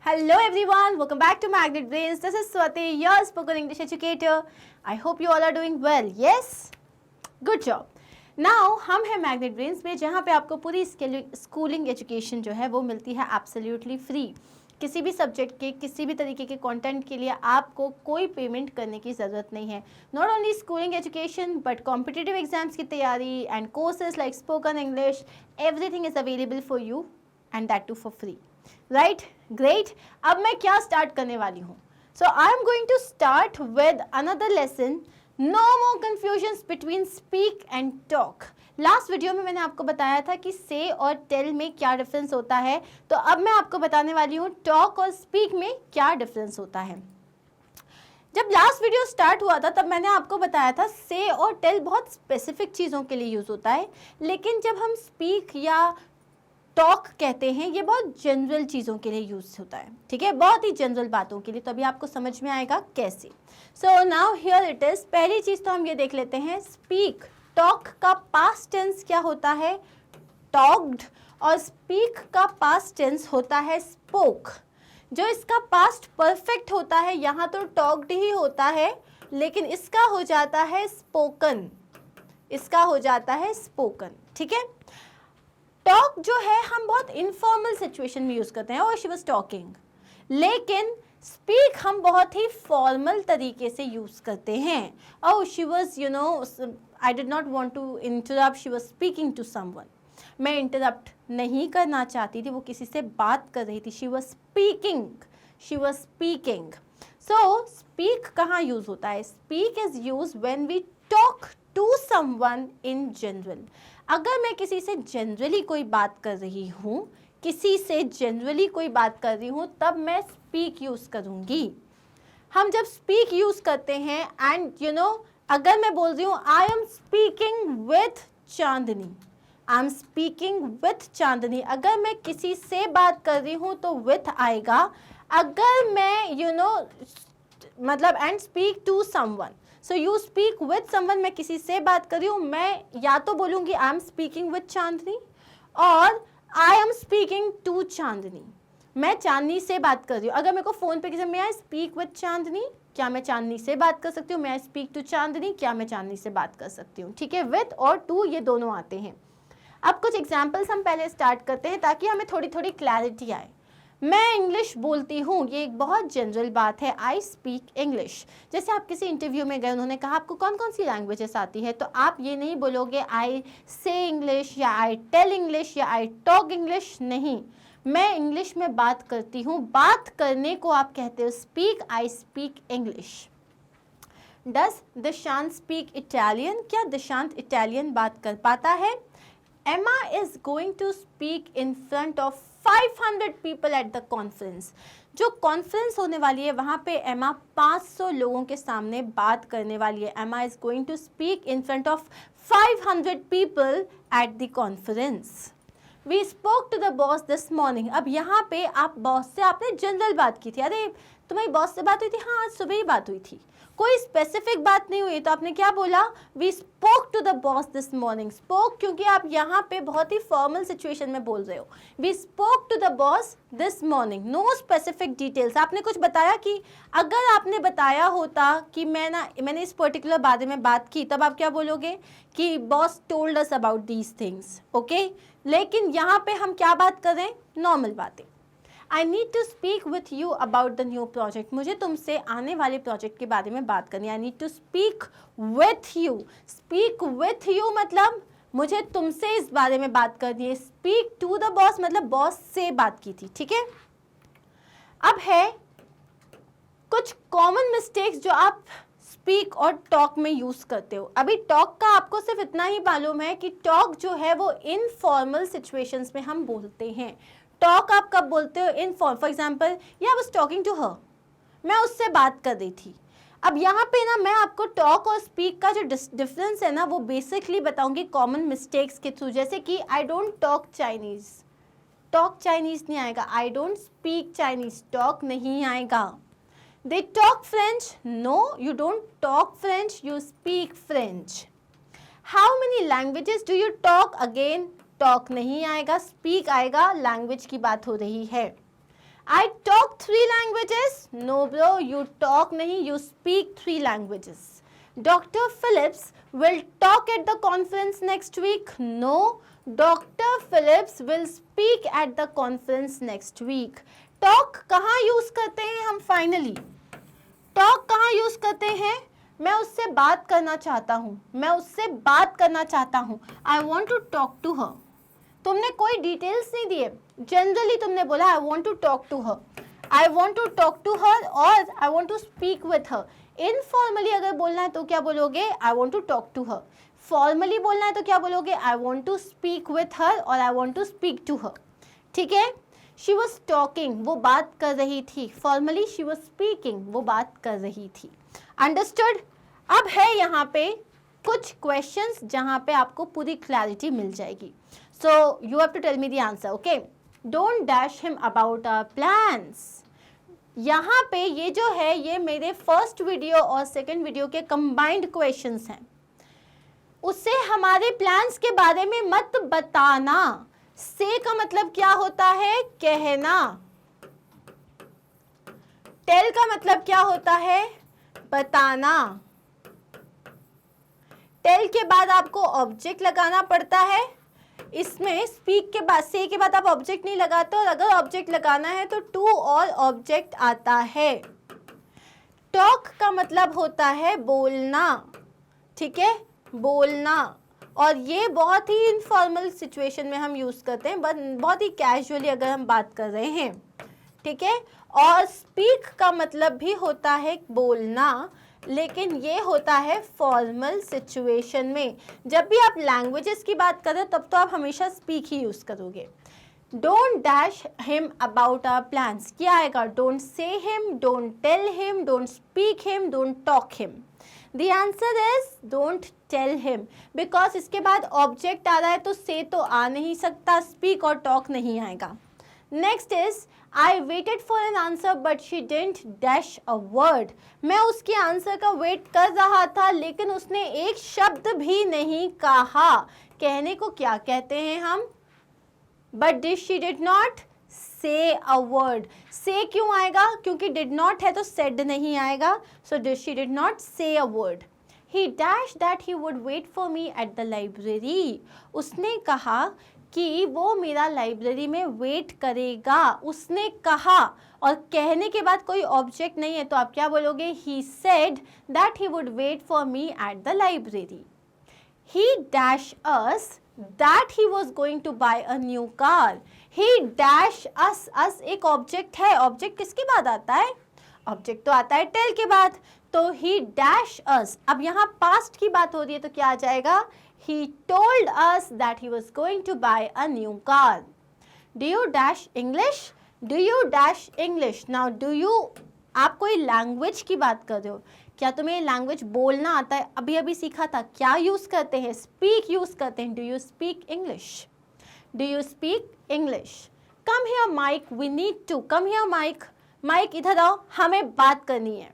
Hello everyone, welcome back to Magnet Brains. This is Swati, your spoken English educator. I hope you all are doing well. Yes? Good job. Now हम हैं Magnet Brains में जहाँ पे आपको पूरी schooling education जो है वो मिलती है एब्सोल्युटली फ्री. किसी भी सब्जेक्ट के किसी भी तरीके के कंटेंट के लिए आपको कोई पेमेंट करने की ज़रूरत नहीं है. Not only schooling education but competitive exams की तैयारी and courses like spoken English, everything is available for you and that too for free. Right, great. अब मैं क्या स्टार्ट करने वाली हूँ? So I am going to start with another lesson. No more confusions between speak and talk. Last video में मैंने आपको बताया था कि से और टेल में क्या डिफरेंस होता है, तो अब मैं आपको बताने वाली हूँ टॉक और स्पीक में क्या डिफरेंस होता है. जब लास्ट वीडियो स्टार्ट हुआ था तब मैंने आपको बताया था से और टेल बहुत स्पेसिफिक चीज़ों के लिए यूज़ होता है, लेकिन जब हम स्पीक या टॉक कहते हैं ये बहुत जनरल चीज़ों के लिए यूज़ होता है. ठीक है, बहुत ही जनरल बातों के लिए. तो अभी आपको समझ में आएगा कैसे. So now here it is. पहली चीज़ तो हम ये देख लेते हैं, स्पीक. टॉक का पास्ट टेंस क्या होता है? टॉक्ड. और स्पीक का पास्ट टेंस होता है स्पोक. जो इसका पास्ट परफेक्ट होता है, यहाँ तो टॉक्ड ही होता है, लेकिन इसका हो जाता है स्पोकन. इसका हो जाता है स्पोकन. ठीक है. टॉक जो है हम बहुत इनफॉर्मल सिचुएशन में यूज़ करते हैं, और शी वाज टॉकिंग. लेकिन स्पीक हम बहुत ही फॉर्मल तरीके से यूज़ करते हैं. और she was I did not want to interrupt, she was speaking to someone. मैं इंटरप्ट नहीं करना चाहती थी, वो किसी से बात कर रही थी. She was speaking. She was speaking. So speak कहाँ यूज़ होता है? Speak is use when we talk to someone in general. अगर मैं किसी से जनरली कोई बात कर रही हूँ, किसी से जनरली कोई बात कर रही हूँ, तब मैं स्पीक यूज़ करूँगी. हम जब स्पीक यूज़ करते हैं एंड अगर मैं बोल रही हूँ I am speaking with Chandni, I am speaking with Chandni, अगर मैं किसी से बात कर रही हूँ तो विथ आएगा. अगर मैं मतलब and speak to someone, so you speak with someone, मैं किसी से बात कर रही हूँ, मैं या तो बोलूँगी आई एम स्पीकिंग विथ चांदनी और आई एम स्पीकिंग टू चांदनी. मैं चांदनी से बात कर रही हूँ. अगर मेरे को फ़ोन पे किसी मैं आई स्पीक विथ चांदनी, क्या मैं चांदनी से बात कर सकती हूँ? मैं आई स्पीक टू चांदनी, क्या मैं चांदनी से बात कर सकती हूँ? ठीक है, विथ और टू ये दोनों आते हैं. अब कुछ एग्जाम्पल्स हम पहले स्टार्ट करते हैं ताकि हमें थोड़ी थोड़ी क्लैरिटी आए. मैं इंग्लिश बोलती हूँ, ये एक बहुत जनरल बात है. I speak English. जैसे आप किसी इंटरव्यू में गए, उन्होंने कहा आपको कौन कौन सी लैंग्वेजेस आती है, तो आप ये नहीं बोलोगे आई से इंग्लिश या आई टेल इंग्लिश या आई टॉक इंग्लिश. नहीं, मैं इंग्लिश में बात करती हूँ. बात करने को आप कहते हो speak. I speak English. Does Dishant speak Italian? क्या दिशांत इटालियन बात कर पाता है? Emma is going to speak in front of 500 people at the conference. जो कॉन्फ्रेंस होने वाली है वहाँ पे एमा 500 लोगों के सामने बात करने वाली है. Emma is going to speak in front of 500 people at the conference. We spoke to the boss this morning. अब यहाँ पे आप बॉस से आपने जनरल बात की थी. अरे तुम्हारी बॉस से बात हुई थी? हाँ, आज सुबह ही बात हुई थी. कोई स्पेसिफिक बात नहीं हुई, तो आपने क्या बोला? We spoke to the boss this morning. Spoke क्योंकि आप यहाँ पे बहुत ही फॉर्मल सिचुएशन में बोल रहे हो. We spoke to the boss this morning. No specific details. आपने कुछ बताया कि अगर आपने बताया होता कि मैंने इस पर्टिकुलर बारे में बात की, तब आप क्या बोलोगे कि boss told us about these things. Okay, लेकिन यहाँ पे हम क्या बात कर रहे हैं? नॉर्मल बातें. I need to speak with you about the new project. मुझे तुमसे आने वाले प्रोजेक्ट के बारे में बात करनी है. I need to speak with you. Speak with you मतलब मुझे तुमसे इस बारे में बात करनी है. Speak to the boss मतलब बॉस से बात की थी. ठीक है. अब है कुछ कॉमन मिस्टेक्स जो आप स्पीक और टॉक में यूज़ करते हो. अभी टॉक का आपको सिर्फ इतना ही मालूम है कि टॉक जो है वो इनफॉर्मल सिचुएशंस में हम बोलते हैं. टॉक आप कब बोलते हो? इन फॉर एग्जाम्पल, या I was talking to her, मैं उससे बात कर रही थी. अब यहाँ पे ना मैं आपको टॉक और स्पीक का जो डिफरेंस है ना वो बेसिकली बताऊंगी कॉमन मिस्टेक्स के थ्रू. जैसे कि I don't talk Chinese, talk Chinese नहीं आएगा. I don't speak Chinese, talk नहीं आएगा. They talk French, no you don't talk French, you speak French. How many languages do you talk? Again talk नहीं आएगा, speak आएगा. Language की बात हो रही है. I talk 3 languages. No bro, you talk नहीं, you speak 3 languages. Dr. Phillips will talk at the conference next week. No, Dr. Phillips will speak at the conference next week. Talk कहाँ use करते हैं हम finally? Talk कहाँ use करते हैं? मैं उससे बात करना चाहता हूँ, मैं उससे बात करना चाहता हूँ. I want to talk to her. तुमने कोई डिटेल्स नहीं दिए, जनरली तुमने बोला I want to talk to her, I want to talk to her और I want to speak with her. Informally अगर बोलना है तो क्या बोलोगे? I want to talk to her. Formally बोलना है तो क्या बोलोगे? I want to speak with her और I want to speak to her. ठीक है. शी वॉज टॉकिंग, वो बात कर रही थी. फॉर्मली शी वॉज स्पीकिंग, वो बात कर रही थी. अंडरस्टूड? अब है यहाँ पे कुछ क्वेश्चंस जहाँ पे आपको पूरी क्लैरिटी मिल जाएगी. So you have to tell me the answer. Okay. Don't dash him about our plans. यहाँ पे ये जो है ये मेरे फर्स्ट वीडियो और सेकंड वीडियो के कंबाइंड क्वेश्चंस हैं. उससे हमारे प्लान्स के बारे में मत बताना. से का मतलब क्या होता है? कहना. टेल का मतलब क्या होता है? बताना. टेल के बाद आपको ऑब्जेक्ट लगाना पड़ता है. इसमें स्पीक के बाद, से के बाद आप ऑब्जेक्ट नहीं लगाते, और अगर ऑब्जेक्ट लगाना है तो टू और ऑब्जेक्ट आता है. टॉक का मतलब होता है बोलना. ठीक है, बोलना. और ये बहुत ही इनफॉर्मल सिचुएशन में हम यूज़ करते हैं, बहुत ही कैजुअली अगर हम बात कर रहे हैं. ठीक है. और स्पीक का मतलब भी होता है बोलना, लेकिन ये होता है फॉर्मल सिचुएशन में. जब भी आप लैंग्वेजेस की बात करें तब तो आप हमेशा स्पीक ही यूज़ करोगे. Don't dash him about our plans. क्या आएगा? Don't say him, don't tell him, don't speak him, don't talk him. The answer is don't tell him, because इसके बाद ऑब्जेक्ट आ रहा है तो से तो आ नहीं सकता, स्पीक और टॉक नहीं आएगा. Next is I waited for an answer but she didn't dash a word. मैं उसके आंसर का वेट कर रहा था लेकिन उसने एक शब्द भी नहीं कहा. कहने को क्या कहते हैं हम? But she did not say a word. से क्यों आएगा? क्योंकि डिड नॉट है तो सेड नहीं आएगा. So she did not say a word. He dash that he would wait for me at the library. उसने कहा कि वो मेरा लाइब्रेरी में वेट करेगा. उसने कहा, और कहने के बाद कोई ऑब्जेक्ट नहीं है तो आप क्या बोलोगे? He said that he would wait for me at the library. He dash us that he was going to buy a new car. He dash us. us एक ऑब्जेक्ट है. ऑब्जेक्ट किसके बाद आता है? ऑब्जेक्ट तो आता है टेल के बाद. तो he dash us. अब यहाँ पास्ट की बात हो रही है तो क्या आ जाएगा? He told us that he was going to buy a new car. Do you dash English? Do you dash English? Now do you, आप कोई लैंग्वेज की बात कर रहे हो. क्या तुम्हें लैंग्वेज बोलना आता है? अभी अभी सीखा था. क्या यूज़ करते हैं? स्पीक यूज़ करते हैं. Do you speak English? Do you speak English? Come here Mike, we need to. Come here Mike. Mike इधर आओ, हमें बात करनी है.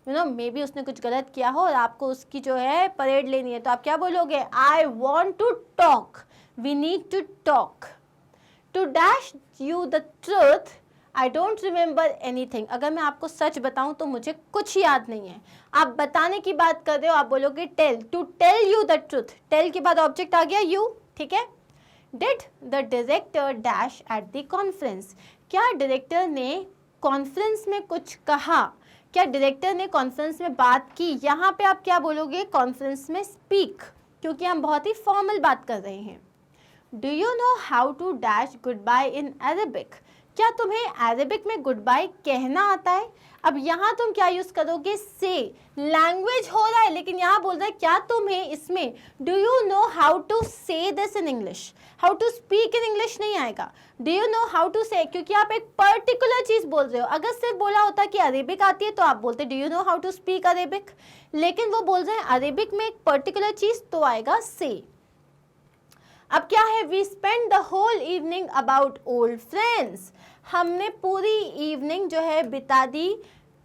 यू नो मे बी उसने कुछ गलत किया हो और आपको उसकी जो है परेड लेनी है, तो आप क्या बोलोगे? I want to talk. We need to talk. To dash you the truth. I don't remember anything. अगर मैं आपको सच बताऊं तो मुझे कुछ याद नहीं है. आप बताने की बात कर रहे हो, आप बोलोगे tell. To tell you the truth. Tell के बाद ऑब्जेक्ट आ गया यू. ठीक है. Did the director dash at the conference. क्या डायरेक्टर ने कॉन्फ्रेंस में कुछ कहा? क्या डायरेक्टर ने कॉन्फ्रेंस में बात की? यहाँ पे आप क्या बोलोगे? कॉन्फ्रेंस में स्पीक, क्योंकि हम बहुत ही फॉर्मल बात कर रहे हैं. Do you know how to dash goodbye in Arabic. क्या तुम्हें अरेबिक में गुड बाय कहना आता है? अब यहाँ तुम क्या यूज़ करोगे? से. लैंग्वेज हो रहा है लेकिन यहाँ बोल रहा है क्या तुम्हें इसमें do you know how to say this in English. How to speak in English नहीं आएगा. Do you know how to say, क्योंकि आप एक पर्टिकुलर चीज़ बोल रहे हो. अगर सिर्फ बोला होता कि अरेबिक आती है तो आप बोलते do you know how to speak Arabic. लेकिन वो बोल रहे हैं अरेबिक में एक पर्टिकुलर चीज़, तो आएगा से. अब क्या है? We spend the whole evening about old friends. हमने पूरी इवनिंग जो है बिता दी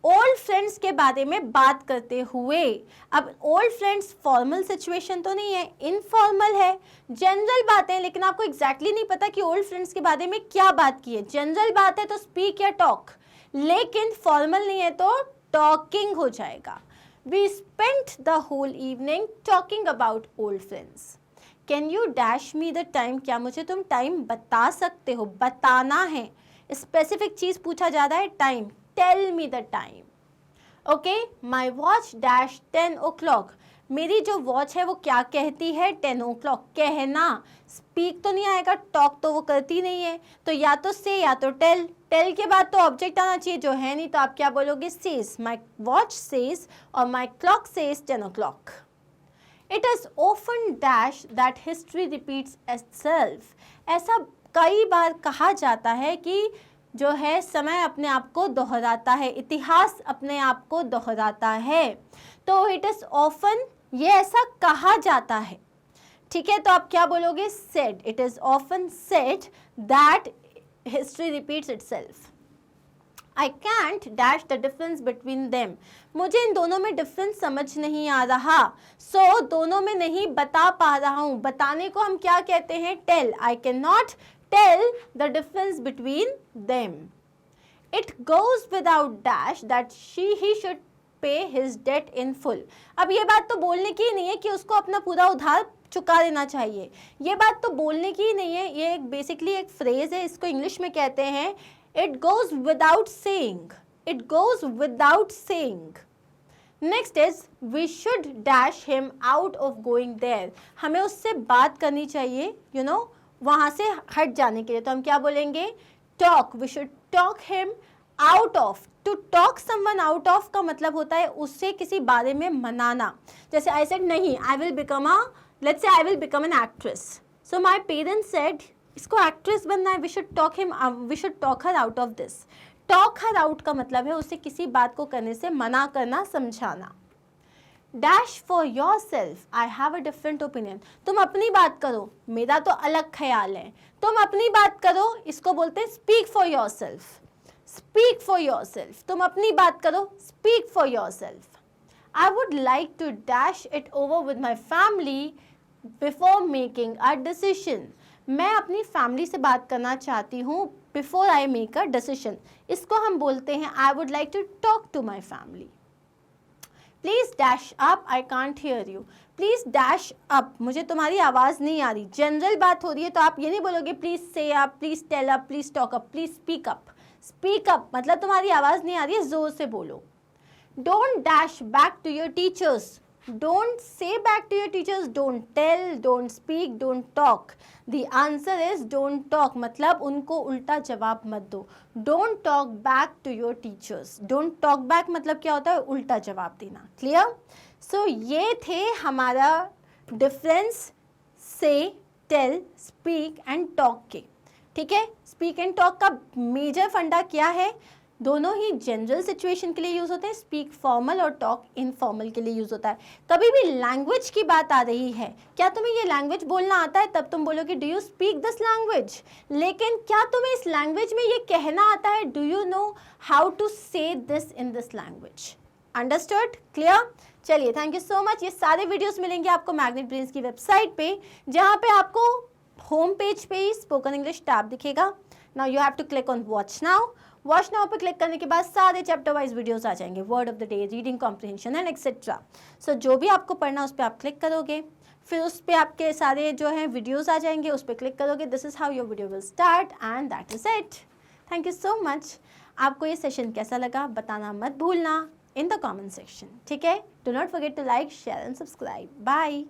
ओल्ड फ्रेंड्स के बारे में बात करते हुए, अब ओल्ड फ्रेंड्स फॉर्मल सिचुएशन तो नहीं है, इनफॉर्मल है, जनरल बातें, लेकिन आपको एग्जैक्टली नहीं पता कि ओल्ड फ्रेंड्स के बारे में क्या बात की है। जनरल बात है तो स्पीक या टॉक, लेकिन फॉर्मल नहीं है तो टॉकिंग हो जाएगा। We spent the whole evening talking about old friends. Can you dash me the time, क्या मुझे तुम टाइम बता सकते हो, बताना है, स्पेसिफिक चीज पूछा जा रहा है, time, tell me the time. Okay, my watch dash 10 o'clock, मेरी जो वॉच है वो क्या कहती है, 10 o'clock। कहना, स्पीक तो नहीं आएगा, टॉक तो वो करती नहीं है, तो या तो से या तो टेल। टेल के बाद तो ऑब्जेक्ट आना चाहिए जो है नहीं, तो आप क्या बोलोगे, सेज, माई वॉच सेज और my clock says 10 o'clock। It is often dash that history repeats itself, ऐसा कई बार कहा जाता है कि जो है समय अपने आप को दोहराता है, इतिहास अपने आप को दोहराता है। तो इट इज ऑफन, ये ऐसा कहा जाता है, ठीक है, तो आप क्या बोलोगे, said. It is often said that history repeats itself. I can't dash the difference between them, मुझे इन दोनों में डिफरेंस समझ नहीं आ रहा, सो दोनों में नहीं बता पा रहा हूँ। बताने को हम क्या कहते हैं, tell. I can not tell the difference between them. It goes without dash that he should pay his debt in full. अब ये बात तो बोलने की ही नहीं है कि उसको अपना पूरा उधार चुका देना चाहिए, ये बात तो बोलने की ही नहीं है, ये एक बेसिकली एक फ्रेज है, इसको इंग्लिश में कहते हैं it goes without saying, it goes without saying. Next is we should dash him out of going there, हमें उससे बात करनी चाहिए, you know, वहाँ से हट जाने के लिए, तो हम क्या बोलेंगे, talk. We should talk him out of. To talk someone out of का मतलब होता है उससे किसी बारे में मनाना। जैसे आई सेड नहीं, I will become a, let's say I will become an actress, so my parents said इसको एक्ट्रेस बनना है, we should talk him, we should talk her out of this. Talk her out का मतलब है उससे किसी बात को करने से मना करना, समझाना। Dash for yourself, I have a different opinion, तुम अपनी बात करो, मेरा तो अलग ख्याल है, तुम अपनी बात करो, इसको बोलते हैं speak for yourself. Speak for yourself, तुम अपनी बात करो, speak for yourself. I would like to dash it over with my family before making a decision, मैं अपनी फैमिली से बात करना चाहती हूँ before I make a decision, इसको हम बोलते हैं I would like to talk to my family. Please dash up, I can't hear you, please dash up, मुझे तुम्हारी आवाज़ नहीं आ रही। जनरल बात हो रही है तो आप ये नहीं बोलोगे please say up, please tell up, please talk up, please speak up. Speak up मतलब तुम्हारी आवाज़ नहीं आ रही है, जोर से बोलो। Don't dash back to your teachers, don't say back to your teachers, don't tell, don't speak, don't talk. The answer is don't talk, मतलब उनको उल्टा जवाब मत दो। Don't talk back to your teachers. Don't talk back मतलब क्या होता है, उल्टा जवाब देना। क्लियर? सो ये थे हमारा डिफरेंस से टेल, स्पीक एंड टॉक के। ठीक है, स्पीक एंड टॉक का मेजर फंडा क्या है, दोनों ही जनरल सिचुएशन के लिए यूज़ होते हैं, स्पीक फॉर्मल और टॉक इनफॉर्मल के लिए यूज़ होता है। कभी भी लैंग्वेज की बात आ रही है, क्या तुम्हें ये लैंग्वेज बोलना आता है, तब तुम बोलोगे do you speak this language. लेकिन क्या तुम्हें इस लैंग्वेज में ये कहना आता है, do you know how to say this in this language. Understood? Clear? चलिए, थैंक यू सो मच। ये सारे वीडियोस मिलेंगे आपको मैग्नेट ब्रेन्स की वेबसाइट पे, जहाँ पे आपको होम पेज पे ही स्पोकन इंग्लिश टैब दिखेगा। Now you have to click on watch now. वॉच नाउ पे क्लिक करने के बाद सारे चैप्टर वाइज वीडियोस आ जाएंगे, word of the day, reading comprehension and etcetera. So जो भी आपको पढ़ना उस पर आप क्लिक करोगे, फिर उस पर आपके सारे जो हैं वीडियोस आ जाएंगे, उस पर क्लिक करोगे, this is how your video will start and that is it. Thank you so much. आपको ये सेशन कैसा लगा बताना मत भूलना इन द कॉमेंट सेक्शन। ठीक है, do not forget to like, share and subscribe. Bye.